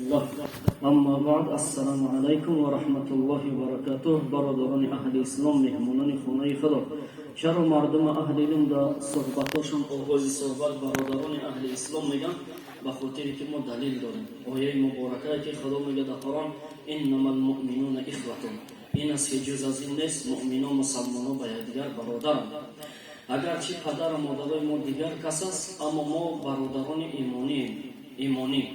الله. اما بعد السلام علیکم و رحمت الله و برکاته. برادران اهل اسلام، مهمانان خانه خدا، چرا مردم اهل علم در صحبتاشون آغاز صحبت برادران اهل اسلام میگن؟ به خاطر که ما دلیل داریم. آیه مبارکه که خدا میگه در قرآن انما المؤمنون اخوه، این است که جز از این نیست مؤمنان مسلمانان به یکدیگر برادرند. اگرچه پدر و مادرای ما دیگر کس است، اما ما برادران ایمانی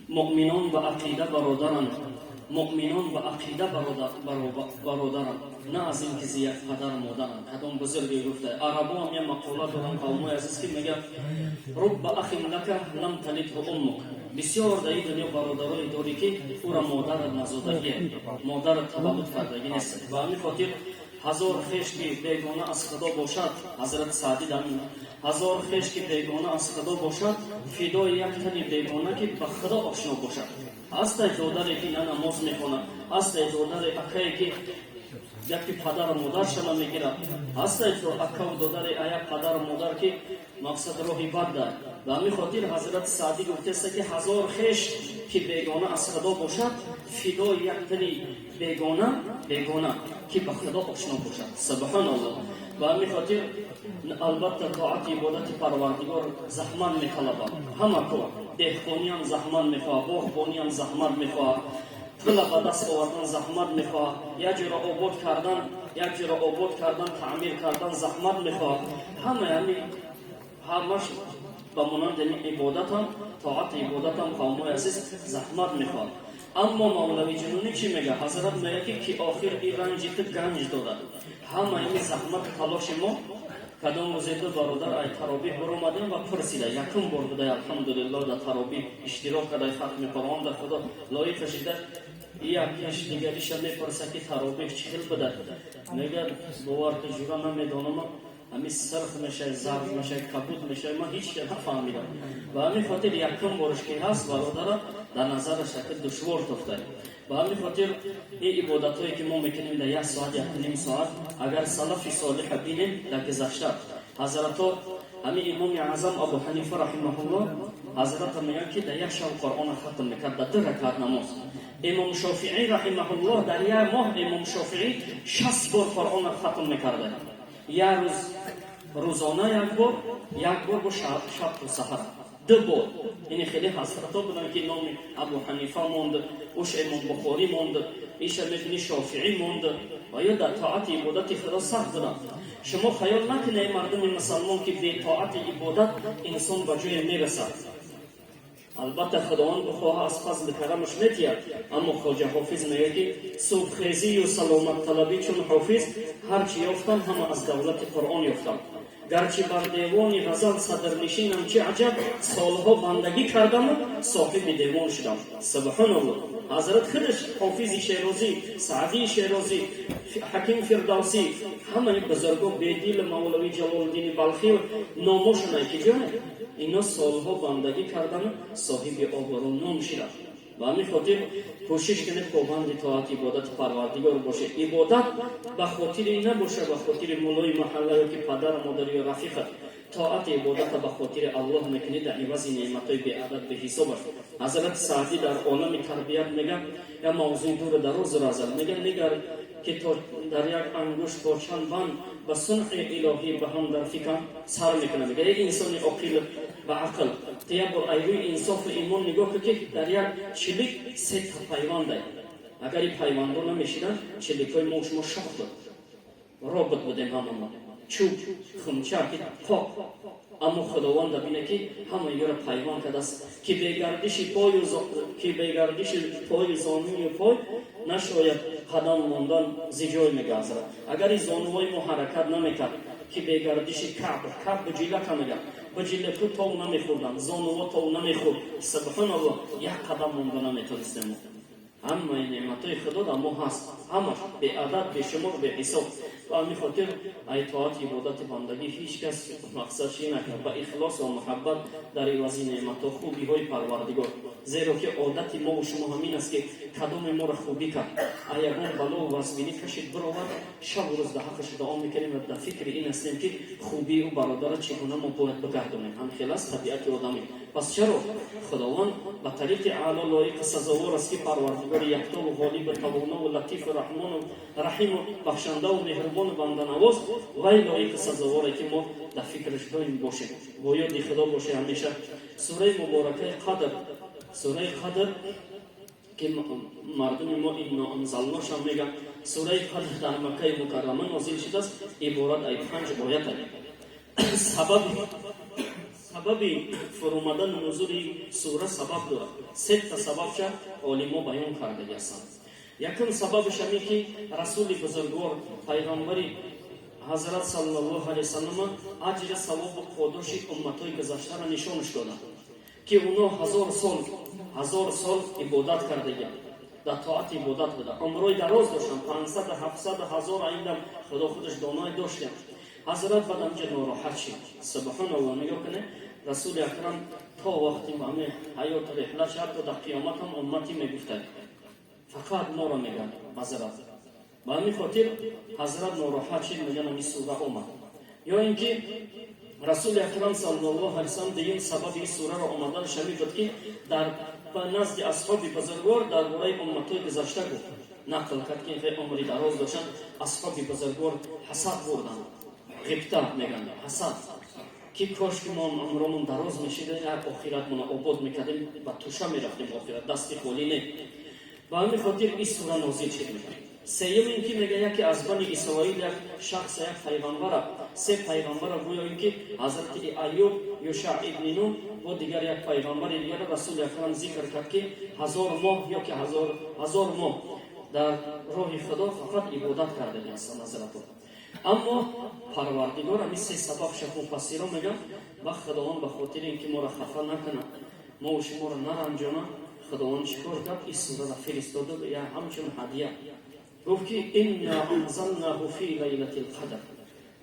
مؤمنان و عقیده برادرند. مؤمنان و عقیده برادرند، نه از این که یک پدر و مادرند. کدام بزرگی گفته، عربا هم یک مقوله دارن قومای عزیز که میگه رب اخ لک لم تلده امک. بسیار در این دنیا برادرای داری که او را مادرت نزادگی، مادرت تولد کردگی نیست. و همین خاطر هزار خیش که بیگانه از خدا باشد، حضرت سعدی در این هزار خیش که بیگانه از خدا باشد، فدای یک تن بیگانه که به خدا آشنا باشد. است دادری که نه نماز میخونه، است دادر اکایی که یکی پدر و مادر شما میگیره، است اکا و دادر یک پدر و مادر که مقصد راهی بد دارد. و همین خاطر حضرت سعدی گفته است که هزار خیش که بیگانه از خدا باشد، فدای یک تن بیگانه که به خدا آشنا باشد. سبحان الله. و همین خاطر البته طاعت عبادت پروردگار زحمت میطلبد. همه کار دهقانی هم زحمت میخواه، باغبانی هم زحمت میخواه، پول به دست آوردن زحمت میخواه، یک جا را آباد کردن تعمیر کردن زحمت میخواه. همش به مانند عبادت هم طاعت عبادت هم قومای عزیز زحمت میخواد. اما مولوی جنونی چی میگه؟ حضرت میگه که آخر این رنجی تو گنج دارد. همه این زحمت تلاش ما کدام وزیده برادر ای تراویح برآمدیم و پرسیده یکم بار بوده الحمدلله در تراویح اشتراک کرده، ختم قرآن در خدا لایق شده. یکیش دیگریش میپرسه که تراویح چهل بده، میگه باور که جورا نمیدانم، همین صرف میشه، ضرب میشه، کبود میشه، من هیچ که نفهمیدم. و همین خاطر یکم بارش که هست برادر در نظرش که دشوار تفته. و همین خاطر این عبادت هایی که ما میکنیم در یک ساعت یک نیم ساعت، اگر سلف صالح بینیم در گذشته حضرت همین امام اعظم ابو حنیفه رحمه الله، حضرت میگن که در یک شب قرآن ختم میکرد در 2 رکعت نماز. امام شافعی رحمه الله در یک ماه امام شافعی 60 بار قرآن ختم میکرده. یک روزانه یک بار با شب و سحر 2 بار. این خیلی حضرت ها بودن که نام ابو حنیفه ماند، اوش امام بخاری ماند، ایش میبینی شافعی ماند. و یا در طاعت عبادت خدا سخت بودن. شما خیال نکنید مردم مسلمان که به طاعت عبادت انسان به جای میرسد. البته خداوند بخواه از فضل کرمش میتید، اما خواجه حافظ میگه که صبح خیزی و سلامت طلبی چون حافظ، هرچی یافتم همه از دولت قرآن یافتم. گرچه بر دیوان غزل صدر نشینم چه عجب، سالها بندگی کردم و صاحب دیوان شدم. سبحان الله. حضرت خودش حافظ شیرازی، سعدی شیرازی، حکیم فردوسی، همه بزرگا بیدیل مولوی جلال الدین بلخی و ناموشونه که جانه اینا سالها بندگی کردن صاحب آبرو نام شدن. و همین خاطر کوشش کنید پابند طاعت عبادت پروردگار باشه. عبادت به خاطر این نباشه به خاطر مولای محله یا که پدر مادر یا رفیق. طاعت عبادت به خاطر الله میکنید در عوض نعمتای بی عدد به حسابش. حضرت سعدی در عالم تربیت میگه یا موضوع دور دراز رازل میگه نگر که در یک انگشت با چند بند به صنع الهی به هم در فکر سر میکنه. میگه یک انسان عاقل و عقل تیا بر ایروی انصاف و ایمان نگاه که در یک چلیک 3 تا پیوند دارد. اگر این پیوند رو نمیشیدن چلیک های ما شخ بود رابط بودیم همه ما چوب خمچه پاک. اما خداوند بینه که همه یه را پیوند کرده است که بگردش پای زانوی پای نشاید قدم ماندن زجای میگذرد. اگر این زانوهای ما حرکت نمیکرد که بگردش کعب بجیله کنگه بجیله تو تاو نمیخوردن، زانوها تاو نمیخورد. سبحان الله. یک قدم مانده نمیتونستیم. همه این نعمتای خدا در ما هست، همه به عدد به شمار به حساب. و همین خاطر طاعت عبادت بندگی هیچ کس مقصدش نکرد با اخلاص و محبت در عوض نعمت و خوبی های پروردگار. زیرا که عادت ما و شما همین است که کدام ما را خوبی کرد. یگان بلا و وزبینی کشید برآورد، شب و روز در حقش دعا میکنیم و در فکر این هستیم که خوبی و برادر چگونه ما باید بگردانیم. هم خلاص طبیعت آدمی پس چرا خداوند به طریق اعلی لایق سزاوار است که پروردگار یکتا و غالب توانا و لطیف و رحمان و رحیم و بخشنده و مهربان و بنده نواز وی لایق سزاواره که ما در فکرش دائم باشیم با یاد خدا باشه همیشه. سوره مبارکه قدر، سوره قدر که مردم ما این انزلناش هم میگن سوره قدر در مکه مکرمه نازل شده است. عبارت ای 5 آیت سبب فرامدن نزول سوره سبب دارد. 3 سبب چه علما بیان کرده هستند. یکم سببش اینه که رسول بزرگوار پیغمبری حضرت صلی الله علیه و سلم اجر ثواب و پاداش امتای گذشته را نشانش دادند که اونا 1000 سال عبادت کرده در طاعت عبادت بوده، عمرای دراز داشتن، 500 700 1000 آینده خدا خودش دانای داشتن. حضرت بعد همجا ناراحت شد. سبحان الله، نگاه کنه رسول اکرم تا وقتی همه حیات رحله شد تا در قیامت هم امتی میگفته فقط ما را میگن حضرت. به همین خاطر حضرت ناراحت شد، میگن این سوره آمد. یا اینکه رسول اکرم صلی الله علیه و سلم دیگه سبب این سوره را آمدن شمی بود که در نزد اصحاب بزرگوار درباره امتای گذشته گفت، نقل کرد که این عمری دراز داشتن، اصحاب بزرگوار حسد بردن، غبطه میگن حسد که کاش که ما عمرمون دراز میشد آخرتمون آباد میکردیم و توشه میرفتیم آخرت دست خالی نه. و همین خاطر این سوره نازل شد. سیوم این که میگه یکی از بنی اسرائیل یک شخص یک پیغمبر، 3 پیغمبر گویا این که حضرت ایوب، یوشع ابن نون و دیگر یک پیغمبر دیگر رسول اکرم ذکر کرد که 1000 ماه یا که 1000 ماه در راه خدا فقط عبادت کرده هستند حضرت. اما پروردگار همین 3 سبب شد مفسران میگن و خداوند به خاطر اینکه ما را خفه نکنه، ما و شما را نرنجانه، خداوند چیکار کرد؟ این سوره را فرستاد و یا همچون هدیه گفت که انا انزلناه فی لیلة القدر.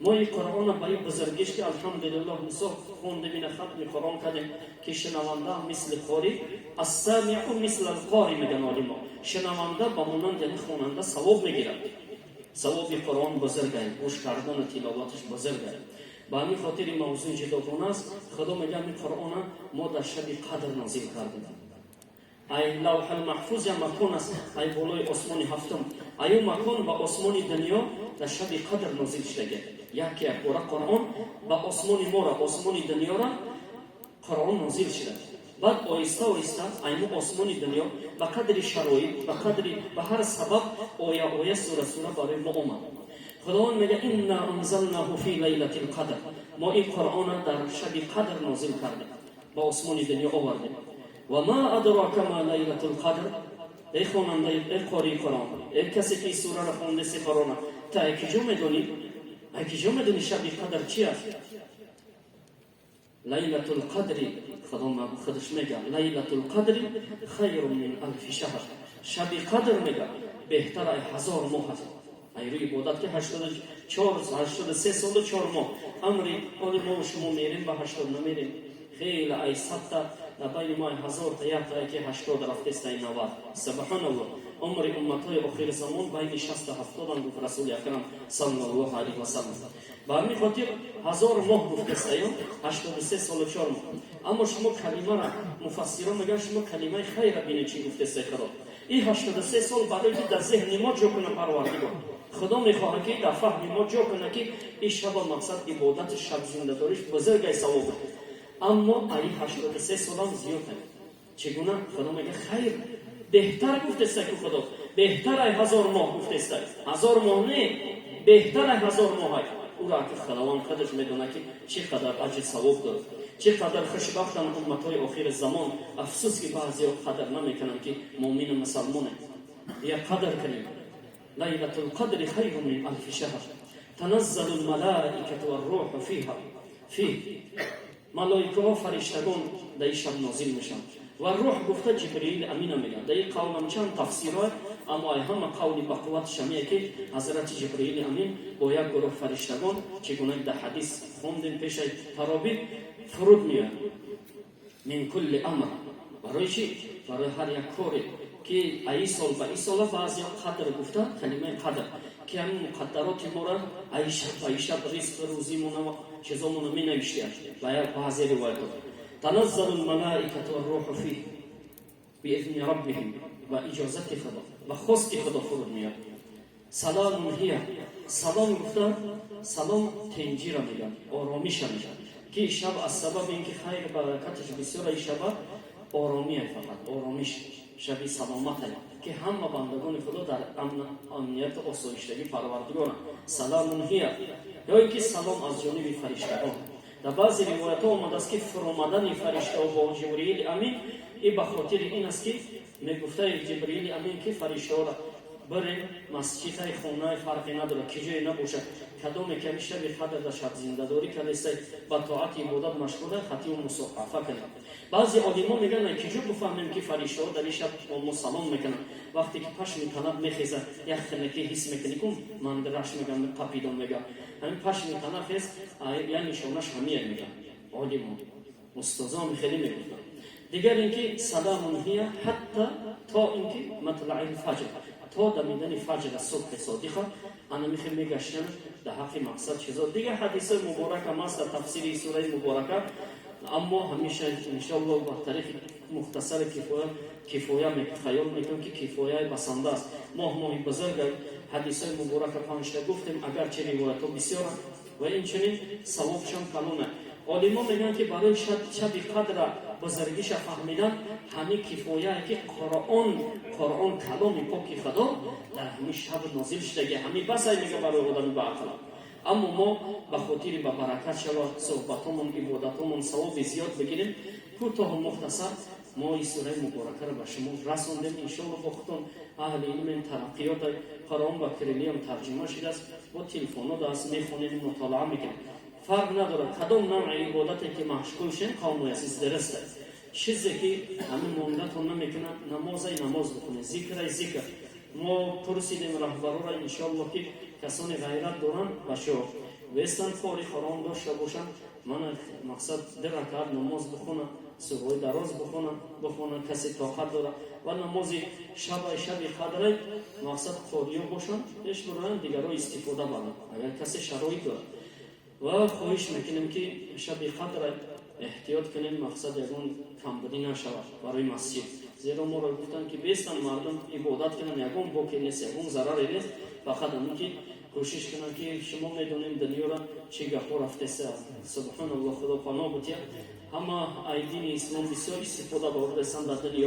ما این قرآن با این بزرگیش که الحمدلله نسخ خونده بین ختم قرآن کردیم که شنونده مثل قاری، السامع مثل القاری میگن علما. شنونده با مانند یعنی خواننده ثواب میگیرد. ثواب قرآن بزرگه، گوش کردن تلاوتش بزرگه. با همین خاطر این موضوع جداگانه است. خدا میگه این قرآن ما در شب قدر نازل کردیم. ای لوح المحفوظ یا مکان است، ای بالای آسمان هفتم، ای مکان با آسمان دنیا در شب قدر نازل شده. یک بار قرآن با آسمان ما را، آسمان دنیا را قرآن نازل شده. بعد آیسته آیسته ایمو آسمان دنیا با قدر شرایط، با قدر به هر سبب آیه سوره برای ما آمد. خداوند میگه انا انزلناه فی لیلة القدر. ما این قرآن در شب قدر نازل کردیم، با آسمان دنیا آوردیم. و ما ادراک ما لیلة القدر. ای خواننده، ای قاری قرآن، ای کسی که سوره را خونده سپرانه، تا کجا میدونی؟ کجا میدونی شب قدر چی است؟ لیلة القدر، خدا ما خودش میگه لیلة القدر خیر من 1000 شهر. شب قدر میگه بهتر از 1000 ماه است. ای روی عبادت که 83 سال و 4 ماه عمری حال ما و شما میریم به 80 نمیریم. خیلی ای 100 تا بین ما 1000 تا یک تا که 80 رفته است ای 90. سبحان الله. عمر امتای آخر زمان بین 60 تا 70 هم گفت رسول اکرم صلی الله علیه و سلم. به همین خاطر 1000 ماه گفته است، 83 سال و 4 ماه. اما شما کلمه را مفسران میگن شما کلمه خیر را ببینید چی گفته است خدا. این 83 سال برای که در ذهن ما جا کنه پروردگار. خدا میخواد که در فهم ما جا کنه که این شب مقصد عبادت شب زنده داریش بزرگ ثواب. اما این 83 سال هم زیاد است. چگونه؟ خدا میگه خیر بهتر گفته است که خدا بهتر از 1000 ماه گفته است. 1000 ماه نه، بهتر از 1000 ماه. او را که خداوند خودش میدونه که چقدر اجر ثواب داره، چقدر خوشبختن امتهای آخر زمان. افسوس که بعضی قدر نمیکنن که مؤمن مسلمانه. یا قدر کنیم لیلة القدر خیر من 1000 شهر تنزل الملائکة والروح فیه. ملائکه ها فرشتگان در این شب نازل میشن و روح گفته جبرئیل امین میگن. در این قول هم چند تفسیرات، اما همه قولی با قوت شمیه که حضرت جبرئیل امین با یک گروه فرشتگان چگونه در حدیث خوندیم پیش تراویح فرود میاد من کل امر. برای چی؟ برای هر یک کاری که ای سال به ای سال بعضی قدر گفته کلمه قدر که همین مقدرات ما را ای شب رزق روزی مون و چیزامون می نوشته و یا بعضی روایت تنزل الملائکة والروح فیه بإذن ربهم و اجازت خدا و خواست خدا فرود میاد. سلام هیه، سلام گفتن، سلام تنجی را میگن، آرامیش را میگن که شب از سبب اینکه خیر برکتش بسیار شب آرامیه، فقط آرامیش شبی سلامت هست که همه بندگان خدا در امنیت و آسایشتگی پروردگار. سلام هیه یا که سلام از جانب فرشتگان. در بعضی روایت ها آمده است که فرآمدن فرشته با جبرئیل امین این به خاطر این است که میگفته جبرئیل امین که فرشته ها برین مسجد های خونه فرقی نداره که جای نباشه، کدام که میشه به قدر در شب زنده داری که لیسته با طاعت عبادت مشغوله خطی و مصافحه کنه. بعضی علما میگن که جو بفهمیم که فرشته ها در این شب ما سلام میکنن، وقتی که پشم کند میخیزه یک خنکی حس میکنی کن من درش میگم قپیدون میگم همین پشم کند خیز یعنی نشانش همیه میگن علما استادان خیلی میگن. دیگر اینکه سلام هیه حتی تا اینکه مطلع الفجر، تا دمیدن فجر صبح صادقه انا میخوام میگشتم در حق مقصد چیزا دیگه. حدیث مبارک هم است در تفسیر سوره مبارکه، اما همیشه انشاءالله با طریق مختصر کفایه خیال میکنم که کفایه بسنده است. ماه بزرگ حدیث مبارک پنجتا گفتیم اگرچه روایت ها بسیار و این چنین ثوابشان کلونه. علما میگن که برای شب قدر بزرگیش فهمیدن همین کفایه که قرآن کلام پاک خدا در همین شب نازل شده، همین بس میگه برای آدم با عقل. اما ما به خاطر به برکت شود صحبتامون عبادتامون ثواب زیاد بگیریم، کوتاه و مختصر ما این سوره مبارکه را به شما رساندیم. انشاءالله با خودتون اهل علم ترقیات قرآن و کریلی هم ترجمه شده است، با تلفن دست میخونیم مطالعه میکنیم. فرق نداره کدام نوع عبادتی که مشغول شین قوم اساس درسته. چیزی که همین موندتون نمیکنن نماز بکنه، ذکر ما پرسیدیم رهبران را انشاءالله که کسانی غیرت دارن باشه وستن فاری قرآن داشته باشن، من مقصد در رکعت نماز بخونه، صبح دراز بخونه کسی طاقت داره و نماز شب قدر مقصد قاری باشن ايش برن دیگران استفاده کنن اگر کسی شرایط داره. و خواهش میکنیم که شب قدر احتیاط کنیم، مقصد یگون کمبودی نشود برای مسجد، زیرا ما را گفتن که بیستن مردم عبادت کنن یگون باکی نیست یگون ضرری نیست، فقط همون که کوشش کنن که شما میدونیم دنیا را چه گپا رفته سبحان الله خدا پناه بودید. اما ایدین اسلام بسیار استفاده برده در دنیا